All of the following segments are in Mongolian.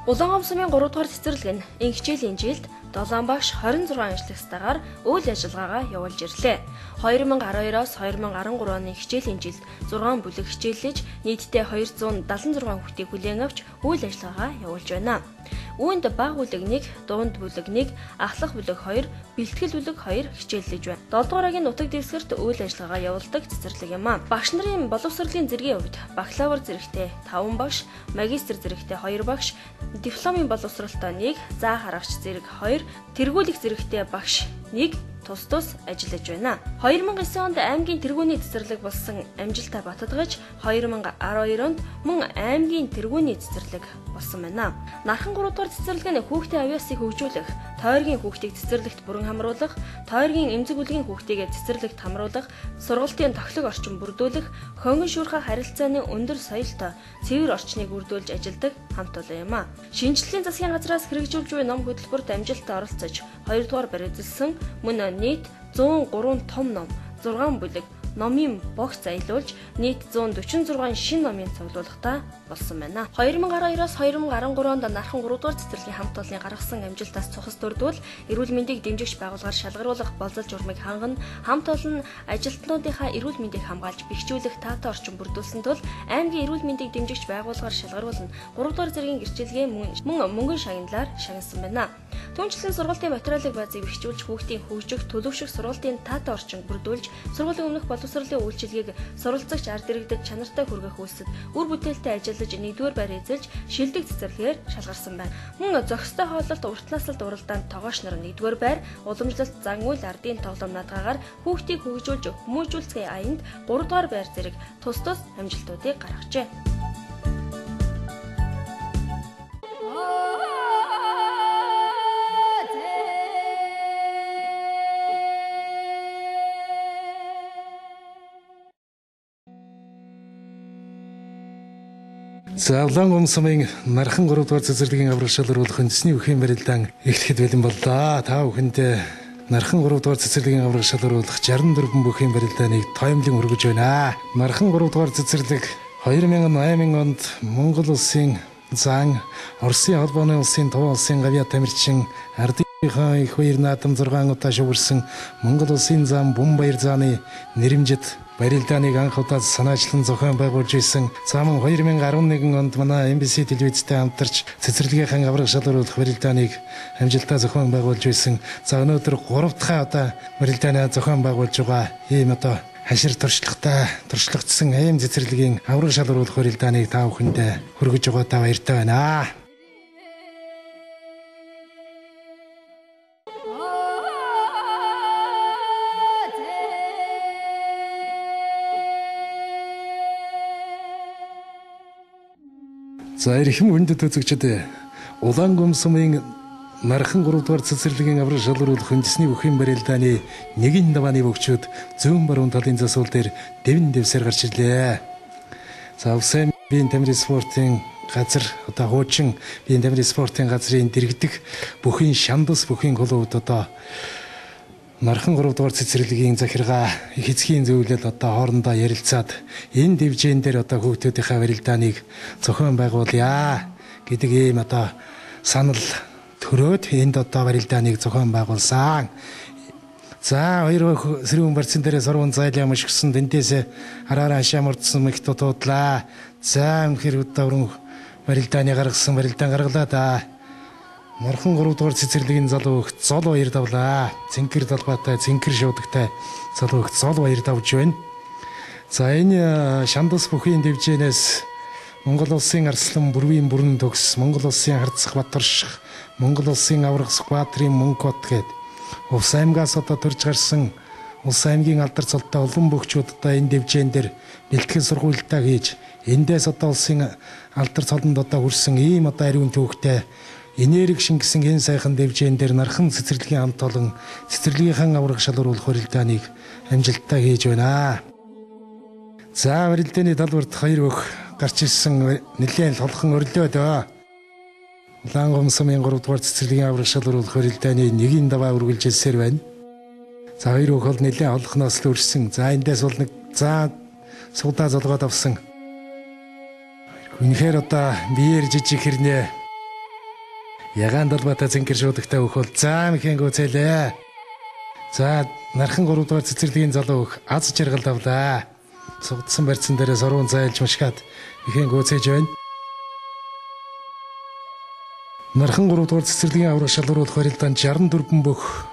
Улаангом сумын 3 дугаар цэцэрлэг нь энэ хичээлийн жилд 7 багш 26 ажлагчдаагаар үйл ажиллагаагаа явуулж ирлээ. 2012-оос 2013 оны хичээлийн жилд 6 бүлэг хичээллэж нийтдээ 276 хүүхдийг хүлээн авч үйл ажиллагаагаа явуулж байна. Үүнд бага бүлэг 1, дунд бүлэг 1, ахлах бүлэг 2, бэлтгэл бүлэг 2 хичээллэж байна. 7 дугаарагийн нутаг дэвсгэрт үйл ажиллагаагаа явуулдаг цэцэрлэг юм а. Багш нарын боловсролын зэргийн хувьд бакалавр зэрэгтэй 5 багш, магистр зэрэгтэй 2 багш, дипломын боловсролтой 1, заа харагч зэрэг 2, тэргүүлэх зэрэгтэй багш 1 тус ажиллаж байна. 2009 онд аймгийн тэргүүний цэцэрлэг болсон амжилтаа баттгаж 2012 онд мөн аймгийн тэргүүний цэцэрлэг болсон байна. Нархан 3 дугаар цэцэрлэг нь хүүхдийн авьяасыг хөгжүүлэх, тойргийн хүүхдийг цэцэрлэгт бүрэн хамруулах, тойргийн эмзэг бүлгийн хүүхдийг цэцэрлэгт хамруулах, сургалтын тоглог орчин бүрдүүлэх, хөнгөн шүүрхэ харилцааны өндөр соёлтой цэвэр орчныг бүрдүүлж ажилладаг хамт олон юм а. Шинжлэлийн засгийн газраас хэрэгжүүлж буй ном хөтөлбөрт амжилттай оролцож 2 дугаар баримтжилсан мөн нийт 103 том ном, 6 бүлэг номын богц аялуулж нийт 146 шинэ номын цуглуулгатай болсон байна. 2012-оос 2013 онд нархан 3 дугаар цэцэрлэгийн хамт олонны гаргасан амжилтаас цухас дурдвал эрүүл мэндийг дэмжигч байгууллагаар шалгаруулах болзол журмыг ханган хамт олон ажилтнуудынхаа эрүүл мэндийг хамгаалж бэхжүүлэх таатай орчин бүрдүүлсэн тул аймгийн эрүүл мэндийг дэмжигч байгууллагаар шалгаруулна 3 дугаар зэргийн гэрчилгээ мөн мөнгөн шагналаар шагнасан байна. Түүнчлэн сургалтын материалын баазыг бэхжүүлж хүүхдийн хөгжих, төлөвшөх сургалтын таатай орчин бүрдүүлж сургуулийн өмнөх боловсролын үйлчилгээг суралцагч ард иргэдэд чанартай хүргэх үйлсэд үр бүтээлтэй ажиллаж 1-р байр эзэлж шилдэг цэцэрлэгээр шалгарсан байна. Мөн зохистой хооллолт урт наслалт уралдаанд тогооч нар 1-р байр, уламжлалт зан үйл ардын тоглоом наадгаагаар хүүхдийг хөгжүүлж хүмүүжүүлцгийн аянд 3-р байр зэрэг тус амжилтуудыг гаргажээ. За Улаангом сумын нархан 3 дугаар цэцэрлэгийн аврах шалгаруулах үндэсний үхэн барилдаан эхлэхэд бэлэн боллоо. Та бүхэндээ нархан 3 дугаар цэцэрлэгийн аврах шалгаруулах 64 бүхэн барилдааныг тоомлон хүргэж байна. Нархан 3 дугаар цэцэрлэг 2008 онд Монгол улсын зан, Оросын холбооны улсын Туван улсын гавьяа тамирчин ардынхаа их баяр наадам 6 удаа шугурсан Монгол улсын зан Бумбаяр зааны нэрэмжит барилдааныг анх удаа санаачлан зохион байгуулж исэн. Цааман 2011 онд манай MBC телевизтэй хамтарч цэцэрлэгийнхэн аврах шалгаруулах барилдааныг амжилттай зохион байгуулж исэн. За өнөөдөр 3 дахь удаа барилдаанаа зохион байгуулж байгаа ийм одоо хашир туршлагатсан аим цэцэрлэгийн аврах шалгаруулах барилдааныг та бүхэндээ хүргэж байгаадаа баяртай байна. За эрхэм хүндэт үзэгчид Улаангом сумын нархан 3 дугаар цэцэрлэгийн аврах шалгаруулах үндэсний бүхэн барилдааны нэгэн давааны бөгчүүд зүүн баруун талын засвал дээр дэвэн дэвсээр гарч ирлээ. За улсын биеийн тамирын спортын газар одоо хуучин биеийн тамирын спортын газрын дэргэдэх бүхэн шандас бүхэн клубуд одоо нархан 3 дугаар цэцэрлэгийн захиргаа их эцгийн зөвлөл одоо хоорондоо ярилцаад энэ дэвжэн дээр одоо хүүхдүүдийнхээ барилдааныг зохион байгуулъя гэдэг ийм одоо санал төрөөд энд одоо барилдааныг зохион байгуулсан. За хоёр сэрүүн барьцсан дээрээ сурван зайлаа мушгсан дэндээс хараараа шамурдсан их дутуудлаа. За үнэхээр өдөрөн барилдааны гаргасан барилдаан гаргалаа да. Нархан 3 дугаар цэцэрлэгийн залуу их зол баяр давлаа. Цэнхэр талбайтай, цэнхэр шуудагтай залуу их зол баяр давж байна. За энэ шандас бүхийн дэвжэнээс Монгол улсын арслан бүрвийн бүрэн төгс, Монгол улсын харцах батарших, Монгол улсын аврах сквадрын Монкот гээд Увс аймгаас одоо төрж гарсан улс аймгийн алдар цолтой олон бөхчүүд одоо энэ дэвжэн дээр бэлтгэл сургуультай хийж эндээс одоо улсын алдар цолонд одоо хүрсэн ийм одоо ариун төвхтэй энерги шингэсэн энэ сайхан дэвжэн дээр нархан цэцэрлэгийн хамт олон цэцэрлэгийнхэн аврах шалгаруулах барилдааныг амжилттай хийж байна. За барилдааны талбарт хоёр өх гарч ирсэн нэлээд толхон өрлөөд Улаангом сумын 3 дугаар цэцэрлэгийн аврах шалгаруулах барилдааны нэгийн даваа үргэлжилсээр байна. За хоёр өх бол нэлээд олохноос л өрсөн. За эндээс бол нэг суудаа золгоод авсан. Үнэхээр одоо биеэр жижиг хэрнээ Ягаан далбаатай цэнгэр шуудагтай өх бол заа мэхэн гүцээлээ. За нархан 3 дугаар цэцэрлэгийн залуу өх аз жаргал давлаа. Цугдсан барьцсан дээрээ сорвон зайлж мушгаад мэхэн гүцээж байна. Нархан 3 дугаар цэцэрлэгийн аврах шалгаруулах барилдаанд 64 бүх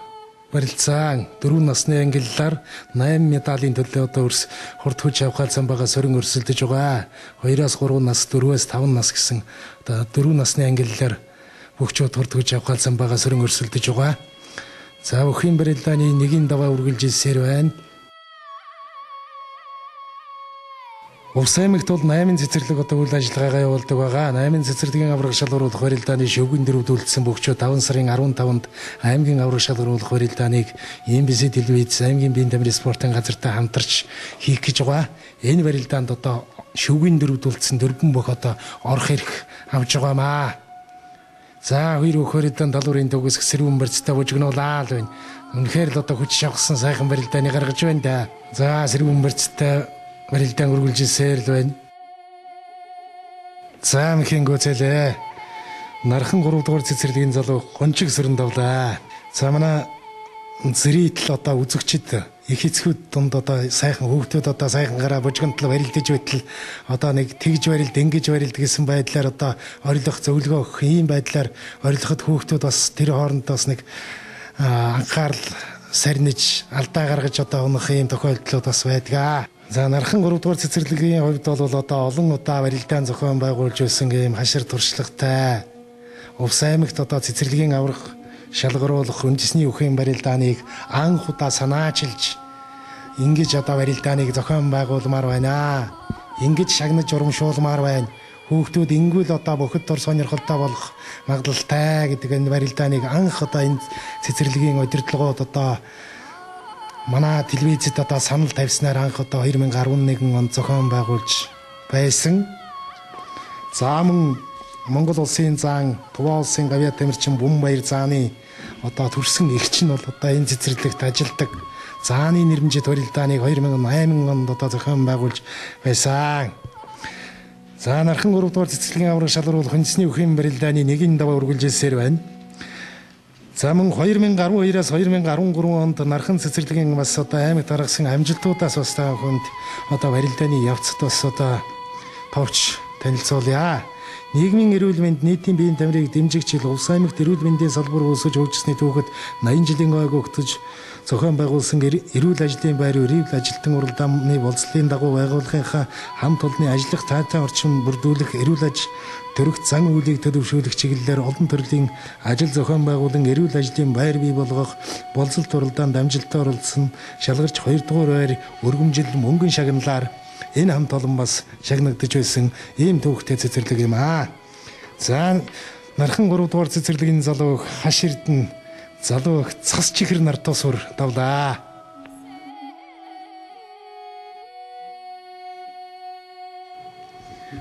барилцаан 4 насны ангиллаар 8 медалийн төлөө одоо өрс хурд хүч авахаар самбагаа сөрөн өрсөлдөж байгаа. 2-3 нас, 4-5 нас гэсэн одоо 4 насны ангиллаар бүгчүүд хурд хүч авахаар самбагаа сөрөн өрсөлдөж байгаа. За бүхэн барилдааны нэгийн даваа үргэлжилсээр байна. Увс аймагт бол 8 цэцэрлэг одоо үйл ажиллагаагаа явуулдаг байгаа. 8 цэцэрлэгийн аврах шалгаруулах барилдааны шүүгийн дөрөвд үлдсэн бүгчүүд 5 сарын 15-нд аймгийн аврах шалгаруулах барилдааныг MBC телевиз аймгийн биеийн тамирын спортын газартай хамтарч хийх гэж байгаа. Энэ барилдаанд одоо шүүгийн дөрөвд үлдсэн дөрвөн бүх одоо орох эрх авч байгаамаа. За хоёр өх барилдаан талуурын төгсөх сэрүүн барьцтай бужигнуулаа л байна. Үнэхээр л одоо хүч шавхсан сайхан барилдааны гаргаж байна да. За сэрүүн барьцтай барилдаан үргэлжилсээр л байна. За мэхэн гүцээлээ. Нархан 3 дугаар цэцэрлэгийн залуу гончиг сөрөн давлаа. За манай зэрэгтэл одоо үзэгчд их эцгүүд дунд одоо сайхан хүүхдүүд одоо сайхан гараа бужигнтал барилдаж байтал одоо нэг тэгж барилд ингэж барилд гэсэн байдлаар одоо орилох зөвлөгөө өгөх ийм байдлаар орилоход хүүхдүүд бас тэр хооронд бас нэг анхаарал сарниж алдаа гаргаж одоо унах ийм тохиолдлууд бас байдаг. За нархан 3 дугаар цэцэрлэгийн хувьд бол одоо олон удаа барилдаан зохион байгуулж байсан ийм хашир туршлагатай Увс аймагт одоо цэцэрлэгийн аврах шалгаруулах үндэсний үхэн барилдааныг анх удаа санаачилж ингэж одоо барилдааныг зохион байгуулмаар байна. Ингэж шагнаж урамшуулмаар байна. Хүүхдүүд ингүүл одоо бохид дор сонирхолтой болох магадлалтай гэдэг энэ барилдааныг анх одоо энэ цэцэрлэгийн удирдлагууд одоо манай телевизэд одоо санал тавьснаар анх одоо 2011 онд зохион байгуулж байсан. За мөн Монгол улсын заан Туваа улсын гавьяа тамирчин Бөмбаяр зааны одоо төрсэн эгч нь бол одоо энэ цэцэрлэгт ажилдаг. Зааны нэрмжит барилдааныг 2008 онд одоо зохион байгуулж байсан. За нархан 3 дугаар цэцэрлэгийн аврах шалгаруулах үндэсний үхэн барилдааны нэгийн даваа үргэлжилсээр байна. За мөн 2012-аас 2013 онд нархан цэцэрлэгийн бас одоо аймагт гаргасан амжилтуудаас бас та бүхэнд одоо барилдааны явцад бас одоо товч танилцуулъя. Нийгмийн эрүүл мэнд нийтийн биеийн тамирыг дэмжигч хэл Увс аймагт эрүүл мэндийн салбар өсөж хөгжсөний түүхэд 80 жилийн ойг өгтөж зохион байгуулсан эрүүл ажлын байр эрүүл ажилтан уралдааны болцлын дагуу байгууллагынхаа хамт олонны ажиллах таатай орчин бүрдүүлэх эрүүл аж төрөх зан үйлийг төлөвшүүлэх чиглэлээр олон төрлийн ажил зохион байгуулан эрүүл ажлын байр бий болгох болцолт уралдаанд амжилттай оролцсон шалгарч 2 дугаар байр өргөмжил мөнгөн шагналаар энэ хамт олон бас шагнагдж байсан ийм төвхтэй цэцэрлэг юм аа. За нархан 3 дугаар цэцэрлэгийн залуу хаш эрдэн залуу цас чихэр нартаа сур давлаа.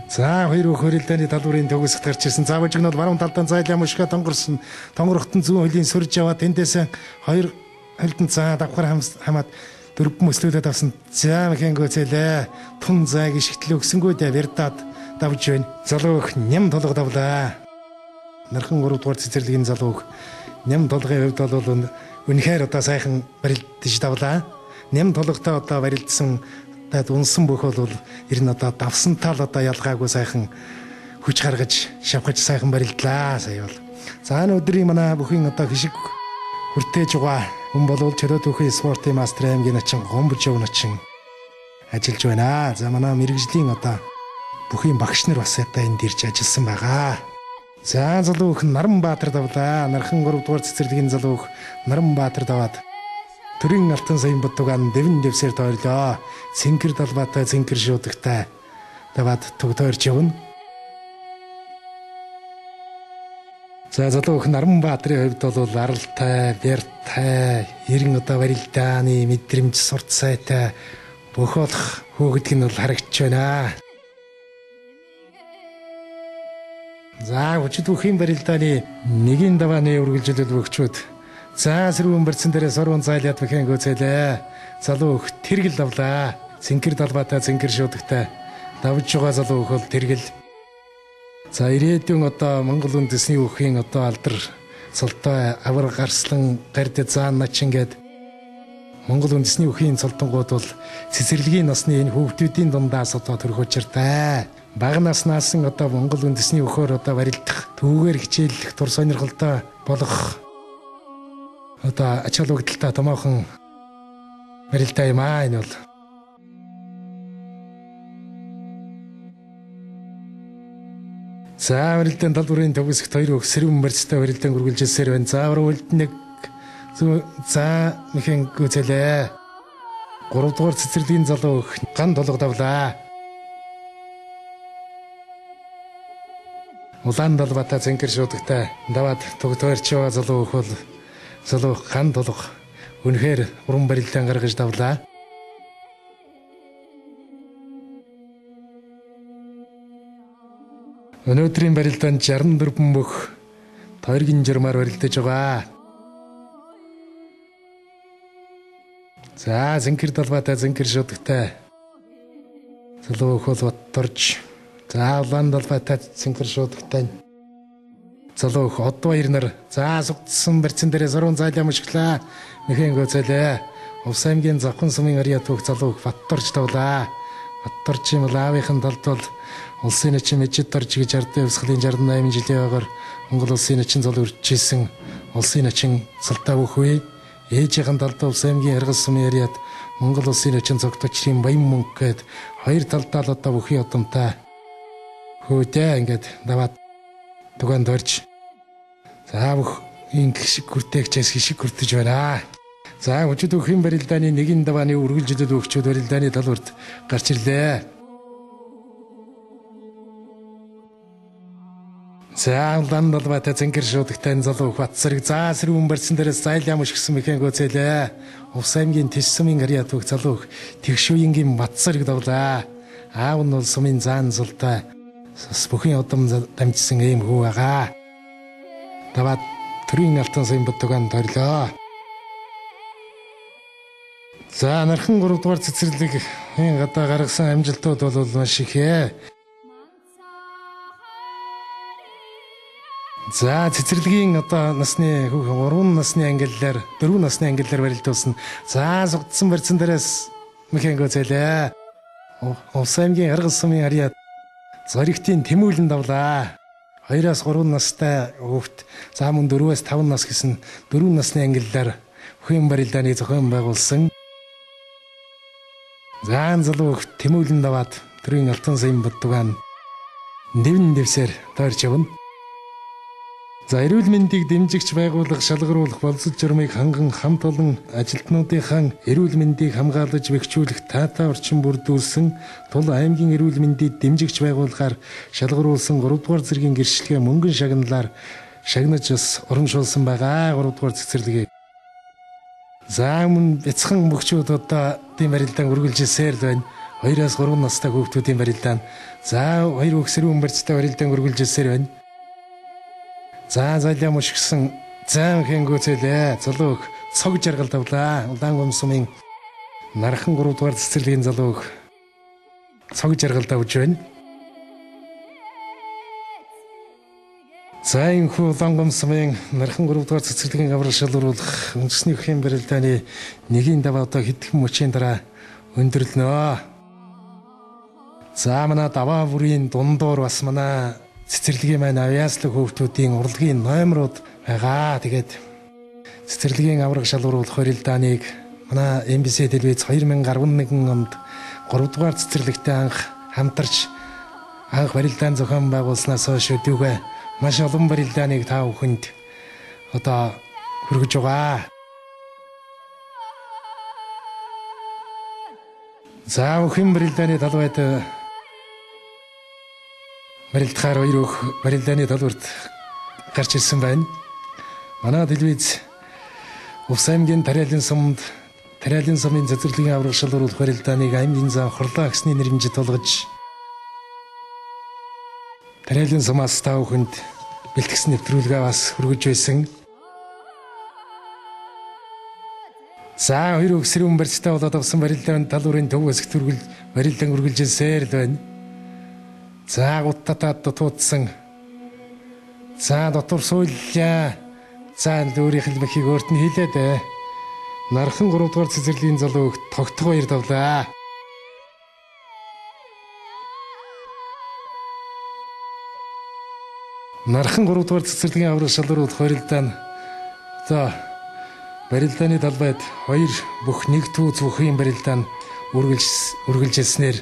За хоёр өх хөрөлдөөний талбарын төгсөлт гарч ирсэн. За божигнол баруун талдаа зайлаа мушга тонгорсон. Тонгорохтон зүүн хөлийн сөрж яваа тэндээс хоёр хөлдөн цаа давхар хамаад дөрвөн мөслөөдөд авсан. За мэхэн гүцээлээ. Тун зайг ишгтэл өгсөнгөө дэ вердад давж байна. Залуу өх ням толго давлаа. Нархан 3 дугаар цэцэрлэгийн залуу өх ням толгын хувьд бол үнэхээр одоо сайхан барилдаж давлаа. Ням толготой одоо барилдсан унсан бүх бол ер нь одоо давсантай л одоо ялгаагүй сайхан хүч гаргаж шавхаж сайхан барилдлаа сая бол. За энэ өдрийн манай бүхэн одоо хишиг хүртээж байгаа хүн болвол чөлөөт бүхэн спортын мастер аймгийн начин гомбожов начин ажиллаж байна. За манай мэрэгжлийн одоо бүхэн багш нар бас одоо энд ирж ажилласан байгаа. За залуу өх Наранбаатар давлаа. Нархан 3 дугаар цэцэрлэгийн залуу өх Наранбаатар даваад төрийн алтан саяын бодугаан дэвэн дэвсээр тойрлоо. Цэнгэр далбаатай цэнгэр шуудагтай даваад туг тойрч явна. За залуу өх Наранбаатарын хувьд бол аралтай, бяртай, эрен одоо барилдааны мэдрэмж сурцсайтай бүх болох хөөгдг нь бол харагдж байна. За хүчит бүхэн барилдааны нэгийн давааны үргэлжилэл өгчүүд. За сэрүүн барьцсан дээрээ сорвон зайлаад мэхэн гүцээлээ. Залуу өх тэргэл давлаа. Цэнгэр далбаатай цэнгэр шуудагтай давж байгаа залуу өх бол тэргэл. За ирээдүйн одоо Монгол үндэсний өвхийн одоо алдар цолтой авар гарслан гард заан нач ингээд Монгол үндэсний өвхийн цолтонгууд бол цэцэрлэгийн насны энэ хүүхдүүдийн дундаас одоо төрөх учиртай. Бага наснаас нь одоо Монгол үндэсний өвхөөр одоо барилдах, түүгээр хичээллэх, тур сонирхолтой болох одоо ач холбогдолтой томоохон барилдаа юм аа энэ бол. За барилдаан талбарын төгсгт 2 өг сэрүүн барьцтай барилдаан үргэлжилсээр байна. За уралд нэг за мэхэн гүцэлээ. 3 дугаар цэцэрлэгийн залуу ган толго давлаа. Улаан далбата зэнгэр шуудагтай даваад тогтоорч байгаа залуу хөл залуу ган толго үнэхээр уран барилдаан гаргаж давлаа. Өнөөдрийн барилдаанд 64 бүх тойргийн журмаар барилдаж байгаа. За зэнгэр далбатай зэнгэр шуудагтай залуу хөл батторж за улаан далбатай зэнгэр шуудагтай залуу од баяр нар за сугдсан барьцан дээрээ сурун зайлаа мушглаа мэхэн гөцөлөө Увс аймгийн Завхан сумын Ариа түүх залуу батторж тавлаа. Батторж юм лаавынхын талд бол улсын эчин мэжид дорж гэж ардын өвсгөлийн 68 жилийн агаар Монгол улсын эчин зол үржижсэн улсын эчин салтаа бүхвээ ээжийн талд Увс аймгийн Аргас сумын Ариад Монгол улсын эчин цогточрын баян мөнгө гээд хоёр талдаа л одоо бүхий одомтой хөөдөө ингээд даваад дугаан дорж за бүх ингэ шиг хүртээгчээс хишиг хүртэж байна. За өчигд өвхийн барилдааны нэгэн давааны үргэлжилэлд өгчүүд барилдааны талбарт гарч ирлээ. За улаан далбатай зэнгэр шуудагтай залуу Батсарыг за сэрүүн барьсан дээрээс зайлаа мушгсан мэхэн гөцөлөө. Увс аймгийн Тэс сумын Ариа түүх залуу Тэгшүүингийн Батсарыг давлаа. Аав нь бол сумын заан зултай бүхэн удам дамжсан ийм хүү байгаа. Даваад төрийн алтан сайн бодгоон торлоо. За нархан 3 дугаар цэцэрлэг гадаа гаргасан амжилтууд бол маш их ээ. За цэцэрлэгийн одоо насны хүүхэн 3 насны ангиллаар 4 насны ангиллаар барилдуулсан. За сугдсан барьцан дээрээс мэхэн гөцөлөө. Увс аймгийн Аргас сумын Ариад зоригтын Тэмүүлэн давлаа. 2-3 настай хүүхэд за мөн 4-5 нас гэсэн 4 насны ангиллаар өвхийн барилдааны зохион байгуулсан. Заан залуу Тэмүүлэн даваад төрийн алтан сайн бодгоон нэвэн дэвсээр тойрч явна. За эрүүл мэндийг дэмжигч байгууллага шалгаруулах боловсрол журмыг ханган хамт олон ажилтнуудынхаа эрүүл мэндийг хамгаалж бэхжүүлэх таатай орчин бүрдүүлсэн тул аймгийн эрүүл мэндийг дэмжигч байгууллагаар шалгаруулсан 3 дугаар зэргийн гэрчлэгээ мөнгөн шагналаар шагнаж бас урамшуулсан байгаа 3 дугаар цэцэрлэгийг. За мөн бяцхан мөхчүүд одоо тийм барилдаан үргэлжилсээр л байна. 2-3 настай хүүхдүүдийн барилдаан. За 2 өксөрөн барьцтай барилдаан үргэлжилсээр байна. За зайлаа мушгсан зам хэнгүүцэлээ залууг цог жаргал давлаа. Улаан гом сумын нархан 3 дугаар цэцэрлэгийн залууг цог жаргал давж байна. За энэ улаан гом сумын нархан 3 дугаар цэцэрлэгийн аврал шалгаруулах үндэсний өвхийн барилдааны нэгийн даваа одоо хэдхэн мөчийн дараа өндөрлөнөө. За манай даваа бүрийн дундуур бас манай цэцэрлэгийн маань авьяаслаг хүүхдүүдийн урлагийн номерууд байгаа. Тэгээд цэцэрлэгийн авраг шалгаруулах барилдааныг манай MBC телевиз 2011 онд 3 дугаар цэцэрлэгтэй анх хамтарч анх барилдаан зохион байгуулснаас хойш өдөөгээ маш олон барилдааныг та бүхэнд одоо хүргэж байгаа. За өвхийн барилдааны талбайд барилдахаар 2 өг барилдааны талбарт гарч ирсэн байна. Манай телевиз Увс аймгийн Тариалан сумын цэцэрлэгийн авраг шалгаруулах барилдааныг аймгийн зам хорлоо гэсний нэрмжид болгож Тариалан сумаас та бүхэнд бэлтгэсэн нэвтрүүлгээ бас хүргэж байсан. За 2 өксөрөн барьцтай болоод авсан барилдааны талбарын төв хэсэгт барилдаан үргэлжилсээр л байна. За гуттатаад дутуудсан За дотор сууллаа. За өөрийнх нь мөхийг өөрт нь хийлээ дээ. Нархан 3 дугаар цэцэрлэгийн залуу тогтгоо баяр тавлаа. Нархан 3 дугаар цэцэрлэгийн аврал шалгаруулах барилдаа нь одоо барилдааны талбайд хоёр бүх нэг түүц бүхийн барилдаа нь үргэлжилснээр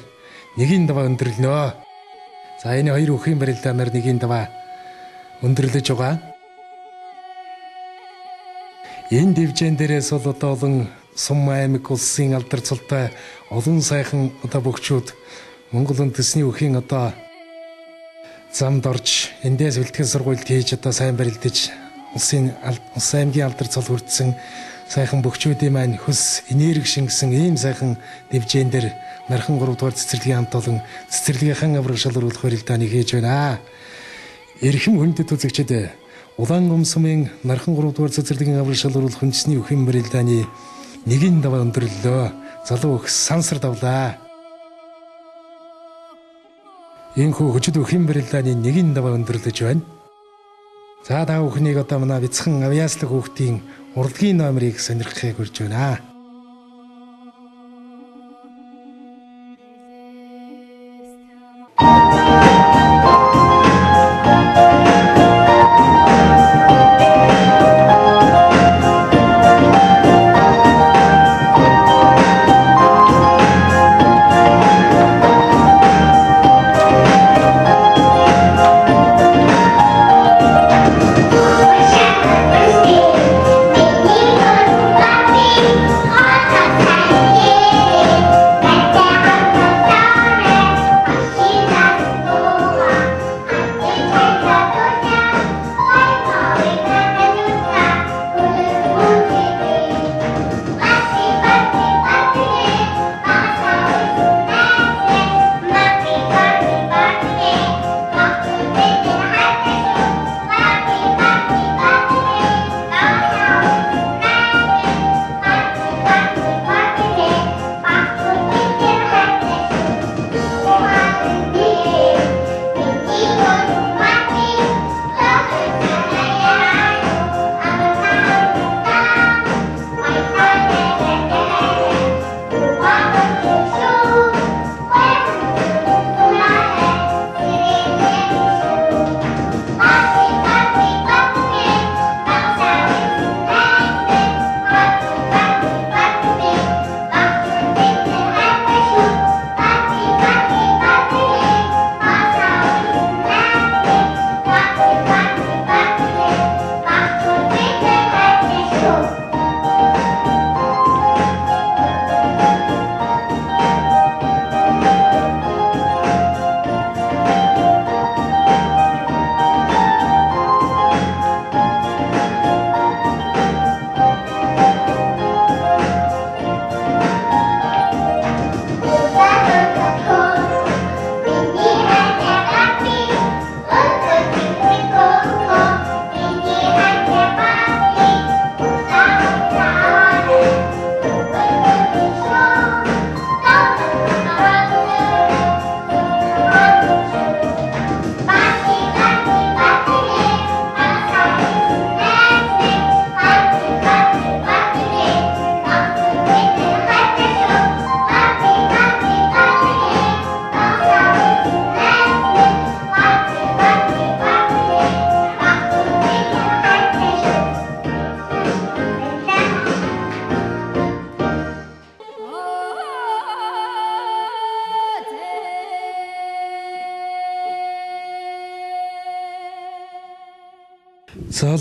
нэгийн даваа өндөрлөнө. За энэ хоёр бүхийн барилдаанаар нэгийн даваа өндөрлөж байгаа. Энэ дэвжэн дээрээс бол одоо олон Сум аймаг улсын алдар цолтой олон сайхан одоо бөхчүүд Монгол үндэсний бүхийн одоо замд орж эндээс бэлтгэн сургуульд хийж одоо сайн барилдаж улсын аймгийн алдар цол хүрдсэн сайхан бөхчүүдийн маань хөс энерги шингэсэн ийм сайхан дэвжэн дээр Нархан 3 дугаар цэцэрлэгийн хамт олон цэцэрлэгийнхэн авраг шалгаруулах барилдааныг хийж байна. Эрхэм хүндэт үзэгчид Улаангум сумын Нархан 3 дугаар цэцэрлэгийн авраг шалгаруулах үндэсний бүхэн барилдааны нэгийн даваа өндөрлөлөө. Залуу өх сансар давлаа. Энэхүү хүчит бүхэн барилдааны нэгийн даваа өндөрлөж байна. За та бүхнийг одоо манай бяцхан авьяаслаг хүүхдийн урлагийн номерыг сонирхохыг хүрж байна.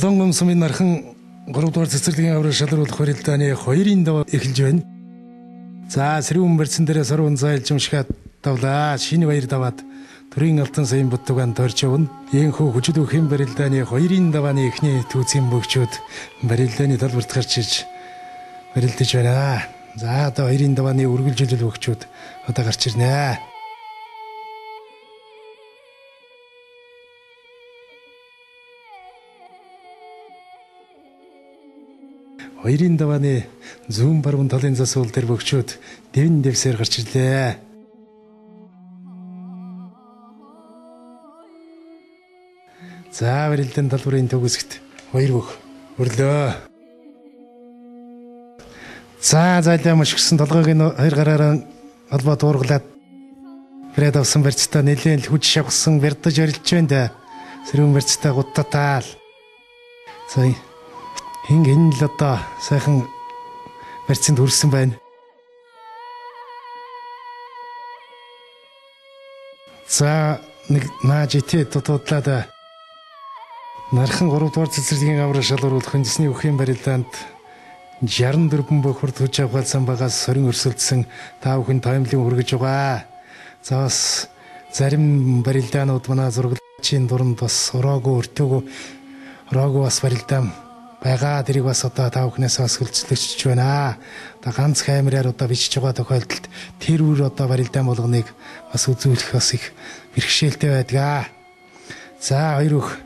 Улаангум сумын Нархан 3 дугаар цэцэрлэгийн авраг шалгаруулах барилдааны 2-ын даваа эхэлж байна. За сэрүүн барьсан дээрээ сарван зайлж юмшгаад давлаа. Шинэ баяр даваад төрийн алтан саяын бутугаан дорж явна. Ийхүү хүчит бүхэн барилдааны 2-ын давааны эхний түүцийн бөгчүүд барилдааны талбарт гарч иж барилдаж байна. За одоо 2-ын давааны үргэлжлэл бөгчүүд одоо гарч ирнэ. 2-ын давааны зүүн баруун талын засвал дээр бөгчүүд дэвэн дэвсээр гарч ирлээ. За барилдааны талбарын төгсгт хоёр бүх өрлөө. За зайлаа мушгсан толгойг хоёр гараараа албаа дуургалаад брэд авсан барьцтай нэлээд хүч шавхсан бэрдэж орилж байна. Сэрүүн барьцтай гуттатаал. За хин л одоо сайхан барьцанд хүрсэн байна. За нэг нааж итээ дутуудлаад нархан 3 дугаар цэцэрлэгийн аврал шалгаруулах үндэсний үхийн барилдаанд 64 бохорд хүч авахсан багаас сорин өрсөлдсөн та бүхэн таймлын хүргэж байгаа. За бас зарим барилдаанууд манай зураглалчийн дунд бас ороогүй бас барилдаан байгаа. Тэрийг бас одоо та бүхнээс бас хөлцөлөгч байна. Одоо ганц камераар одоо бичиж байгаа тохиолдолд тэр үр одоо барилдаан болгоныг бас үзүүлэх бас их бэрхшээлтэй байдаг. За хоёр өх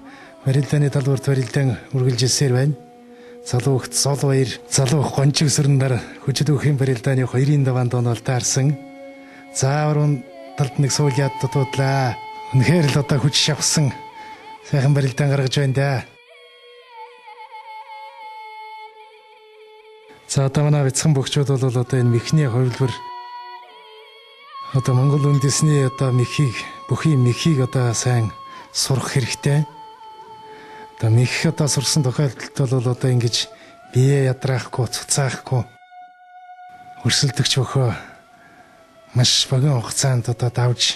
барилдааны талбарт барилдаан үргэлжилсээр байна. Залуугт зол баяр, залуух гончиг сүрэнээр хүчит үхийн барилдааны 2-ын даваанд онол таарсан. За өрөн талд нэг суулиад дутуудлаа. Үнэхээр л одоо хүч шавхсан сайхан барилдаан гаргаж байна да. За одоо манай бяцхан бөхчүүд бол одоо энэ мехний хувилбар одоо Монгол үндэсний одоо бүхий мехийг одоо сайн сурах хэрэгтэй. Одоо мэх одоо сурсан тохиолдолд бол одоо ингэж бие ядраахгүй, цуцаахгүй өрсөлдөгч бөхөө маш богино хугацаанд одоо давж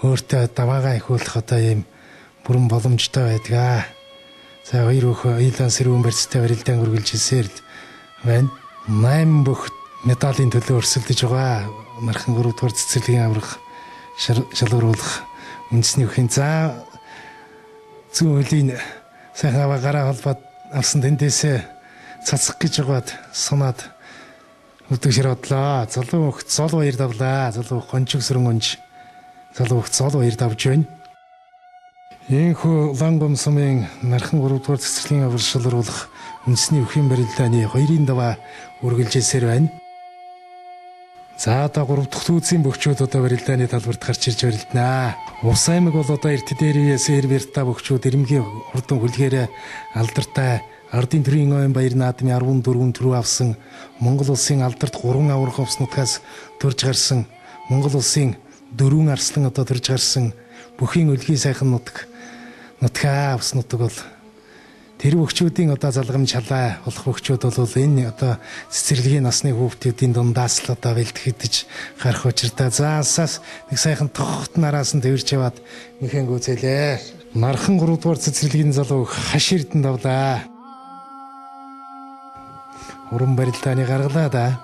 өөртөө даваагаа ихүүлэх одоо ийм бүрэн боломжтой байдаг. За хоёр өхөө Илан сэрүүн барьцтай барилдаан үргэлжилсээр байна. 8 бүх медалийн төлөө өрсөлдөж байгаа. Нархан 3 дугаар цэцэрлэгийн аврах шалгаруулах үндэсний үхийн за зүүн хөлийн сайхан аваагараа холбоод авсан тэндээсээ цацах гэж байгаад сунаад өдөг широодлоо. Залуу хөх зол баяр давлаа. Залуу гончиг сүрэн унж залуу хөх зол баяр давж байна. Энэхүү Лангом сумын нархан 3 дугаар цэцэрлэгийн аврал шалгаруулах үндэсний үхийн барилдааны 2-ын даваа үргэлжилсээр байна. За одоо 3 дахь түүцийн бөхчүүд одоо барилдааны талбарт гарч ирж барилдана. Увс аймаг бол одоо эрт дээрээс эрбэрта бөхчүүд эрэмгийн хурдан хүлгээрээ алдартай ардын төрийн ойн баяр наадмын 14 төрөө авсан Монгол улсын алдарт 3 аврах увс нутгаас төрж гарсан Монгол улсын 4 арслан одоо төрж гарсан бүхийн өлгийн сайхан нутгаа увс нутаг бол тэр бөхчүүдийн одоо залгамж халаа болох бөхчүүд бол энэ одоо цэцэрлэгийн насны хүүхдүүдийн дундаас л одоо бэлтгэж гарах учиртай. За асаас нэг сайхан тохот нараас нь тэрж яваад мхэн гүйцээлээ. Нархан 3 дугаар цэцэрлэгийн залуу хаш эрдэнэ давлаа. Уран барилдааны гаргалаа да.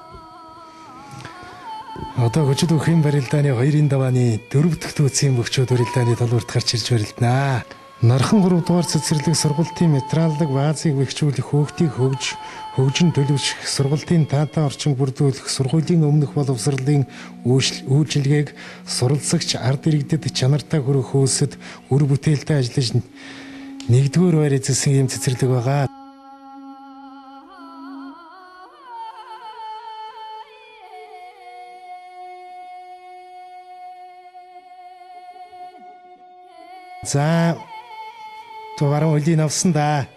Одоо хүчит үхийн барилдааны 2-ын давааны 4 дахь түүцийн бөхчүүд барилдааны талбарт гарч ирж барилдана. Нархан 3 дугаар цэцэрлэг сургалтын материалыг баазыг бэхжүүлэх, хөөгтийг хөгжин төлөвшөх, сургалтын таатай орчин бүрдүүлэх, сургуулийн өмнөх боловсролын үйлчилгээг суралцагч ард иргэдэд чанартай хүргэх хөөсөд үр бүтээлтэй ажиллаж 1-р байр эзэлсэн ийм цэцэрлэг байгаа. За баруун хөлийн авсан да.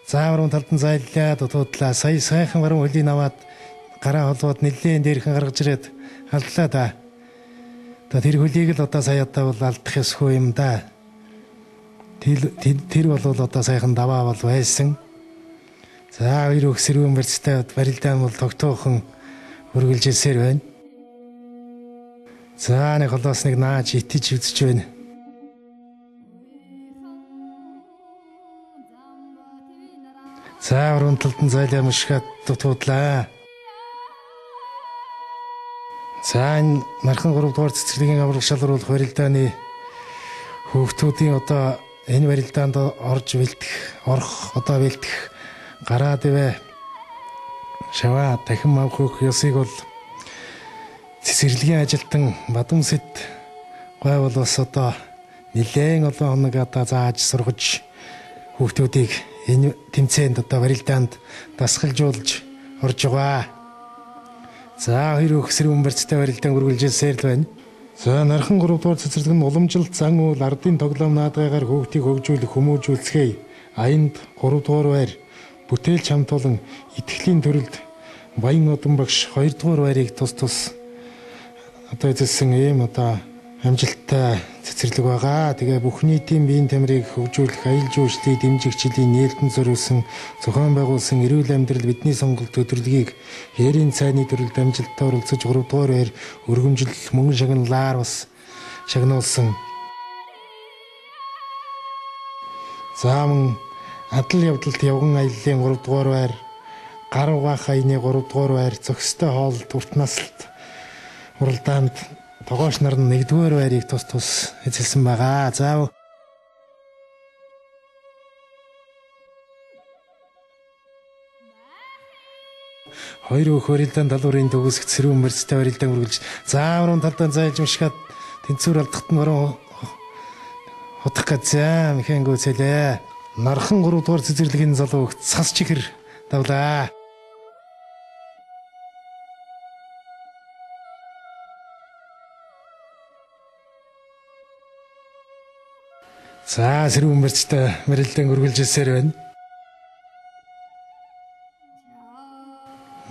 За баруун талд нь зайллаа дутуудлаа. Сая сайхан баруун хөлийн аваад гараа холбоод нэлээд дээрхэн гаргаж ирээд алдлаа да. Одоо тэр хөлийг л одоо сая одоо бол алдах ёсгүй юм да. Тэр бол одоо сайхан даваа бол байсан. За хоёр өх сэрүүн барьцтай барилдаан бол тогтоохон үргэлжилсээр байна. За нэг холоос нэг нааж итэж үзэж байна. За уран талд нь зайлаа мушгаад дутуудлаа. За энэ нархан 3 дугаар цэцэрлэгийн аврал шалгаруулах барилдааны хүүхдүүдийн одоо энэ барилдаанд орох бэлдэх гараа дэвэ шаваа дахин авах ёсыг бол цэцэрлэгийн ажилтан Бадамсэд гой бол бас одоо нэлээд олон хоног одоо зааж сургаж хүүхдүүдийг энэ тэмцээнд одоо барилдаанд дасгалжуулж орж байгаа. За хоёр өх сэрүүн барьцтай барилдаан үргэлжилсээр л байна. За нархан 3 дугаар цэцэрлэг нь уламжилт зан үйл ардын тоглоом наадгаагаар хөөгтийг хөгжүүлэх хүмүүжүүлцгээе. Аянд 3 дугаар байр бүтээлч хамтуулан итгэлийн төрөлд Баян Одон багш 2 дугаар байрыг тус одоо эзэлсэн ийм одоо амжилттай цэцэрлэг байгаа. Тэгээ бүх нийтийн биеийн тамирыг хөгжүүлэх аял жуулчлалыг дэмжигчлийн нээлтэн зориулсан зохион байгуулсан эрүүл амьдрал бидний сонголт өдрөлгийг хээрийн цайны төрөлд амжилттай оролцож 3 дугаар байр өргөмжил мөнгөн шагналаар бас шагнуулсан. Зааман адал явдалд явган аяллаа 3 дугаар байр гар угаах аяны 3 дугаар байр зөкстэй хоол төрт наслт уралдаанд тогооч нар нь 1-р байрыг тус эзэлсэн байгаа. За хоёр өх барилдаан талуурын төгсгт сэрүүн мөрцтэй барилдаан үргэлж зааврын талдаан зайлж мшгаад тэнцвэр алдахт нь баруун хотох гэж мэхэнгөө цэлээ. Нархан 3 дугаар цэцэрлэгийн залуу цас чихэр давлаа. За сэрүүн мөрцтэй барилдаан үргэлжилсээр байна.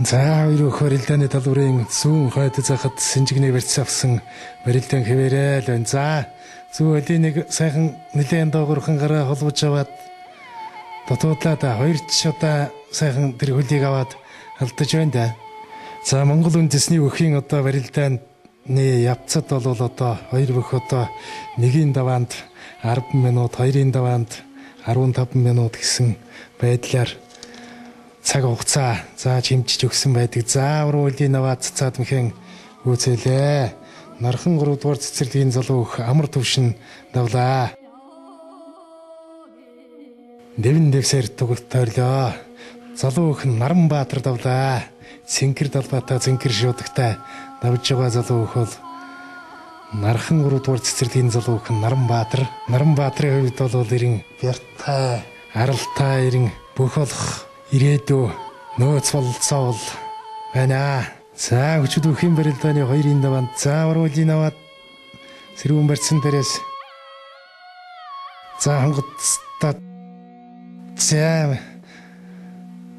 За хоёр өх барилдааны талуурын зүүн хойд захад синжигний барьц авсан барилдаан хэвээрээ л байна. За зүү өлийн нэг сайхан нэлээд доогорхон гараа холбож аваад дотуудлаад хоёр ч удаа сайхан тэр хөлийг аваад алдаж байна да. За Монгол үндэсний өхийн одоо барилдааны явцад бол одоо хоёр өх одоо нэгийн даваанд 10 минут, 2-ын даваанд 15 минут гэсэн байдлаар цаг хугацаа чимжиж өгсөн байдаг. За уруулийн наваа цацаад мэхэн үүсэлээ. Нархан 3 дугаар цэцэрлэгийн залуу амар төвшин давлаа. Дэвэн дэвсэр тугт тойрлоо. Залуу өх Наранбаатар давлаа. Цэнхэр далбаатай цэнхэр шуудагтай давж байгаа залуу өх бол Нархан 3 дугаар цэцэрлэгийн залуу өх Наранбаатар. Наранбаатарын хувьд бол эрен бяртай, аралтай эрен бүх болох ирээдүй нөөц бололцоо бол байна. За хүчит өхийн барилдааны 2-ын даваанд за уруулийн аваад сэрүүн барьсан дээрээс за хонгоцтой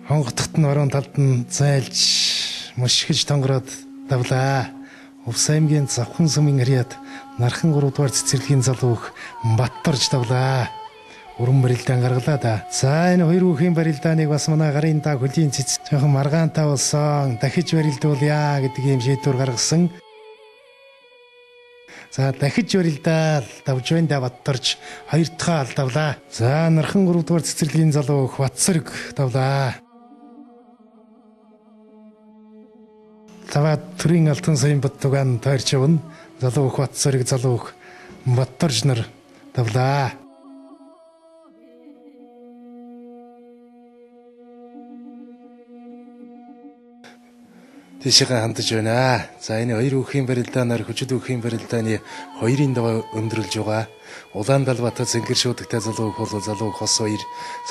хонготогт нь орон талд нь зайлж мушгиж тонгороод давлаа. Увс аймгийн Завхан сумын харьяат Нархан 3 дугаар цэцэрлэгийн залуу өх Батторж давлаа. Уран барилдаан гаргалаа да. За энэ хоёр үхийн барилдааныг бас манай гарын та хөлийн цэц жоохон маргаантай болсон. Дахиж барилдуулъя гэдэг юм шийдвэр гаргасан. За дахиж барилдаал давж байна да Батторж 2 дахь алдавлаа. За Нархан 3 дугаар цэцэрлэгийн залуу өх Батсөрг давлаа. Таваа төрийн алтан саяын баттугаан тойрч явна. Залуу өх Батсөрг залуу өх Батторж нар давлаа. Тийшээ хандаж байна. За энэ хоёр үхийн барилдаанаар хүчит үхийн барилдааны 2-ын даваа өндөрлж байгаа. Улаан Далбаатар цэнхэр шуудагтай залуу өх бол залуу хос 2.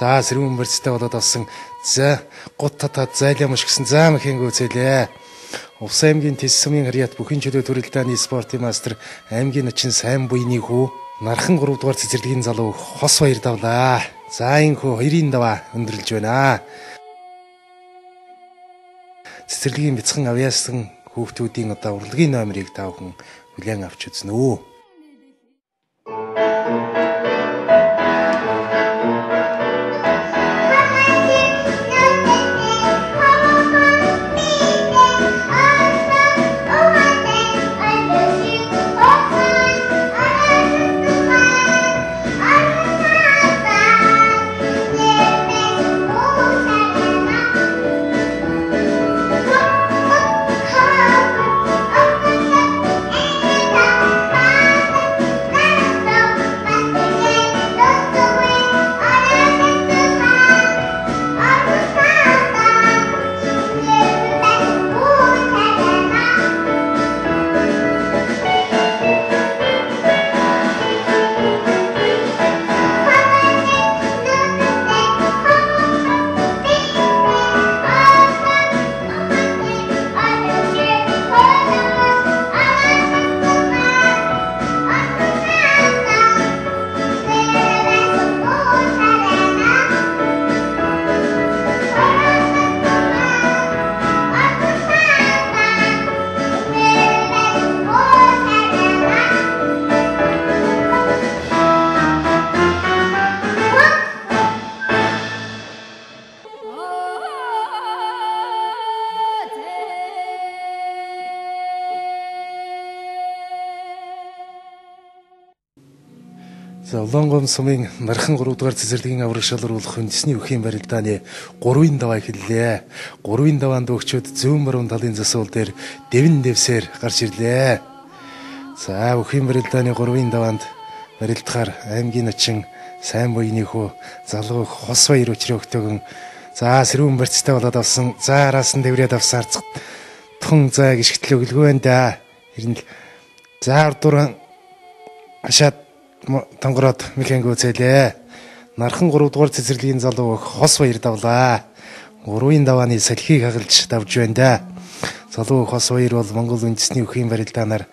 За сэрүүн мөрцтэй болоод авсан. За гут татаад зайлаа мш гэсэн заа мэхэнгөө цэлээ. Увс аймгийн Тэс сумын харьяат бүхэн чөлөө төрөлдааны спортын мастер аймгийн начин сайн буйны хүү Нархан 3 дугаар цэцэрлэгийн залуу хос 2 давлаа. За энэ хүү 2-ын даваа өндөрлж байна. Цэцэрлэгийн бяцхан авьяасан хүүхдүүдийн одоо урлагийн номерыг та бүхэн хүлээн авч үзнэ үү. Bye. За Улаангом сумын нархан 3 дугаар цэцэрлэгийн авраг шалруулах үндэсний үхийн барилдааны 3-ын даваа эхэллээ. 3-ын даваанд өгчөөд зүүн баруун талын засвал дээр дэвэн дэвсээр гарч ирлээ. За үхийн барилдааны 3-ын даваанд барилдахаар аймгийн очин сайн буйны хөө залуу хос баяр өчрөө өгтөгөн за сэрүүн барьцтай болоод авсан. За араас нь дэврээд авсан арцгт тун за гიშгтэл өглгүй байна да. Хэрэн л за урдуур ашаад тонгороод механг үзэлээ. Нархан 3 дугаар цэцэрлэгийн залуу хос баяр давлаа. 3-ын давааны салхийг хагалж давж байна да. Залуу хос баяр бол Монгол үндэсний үхийн барилдаанаар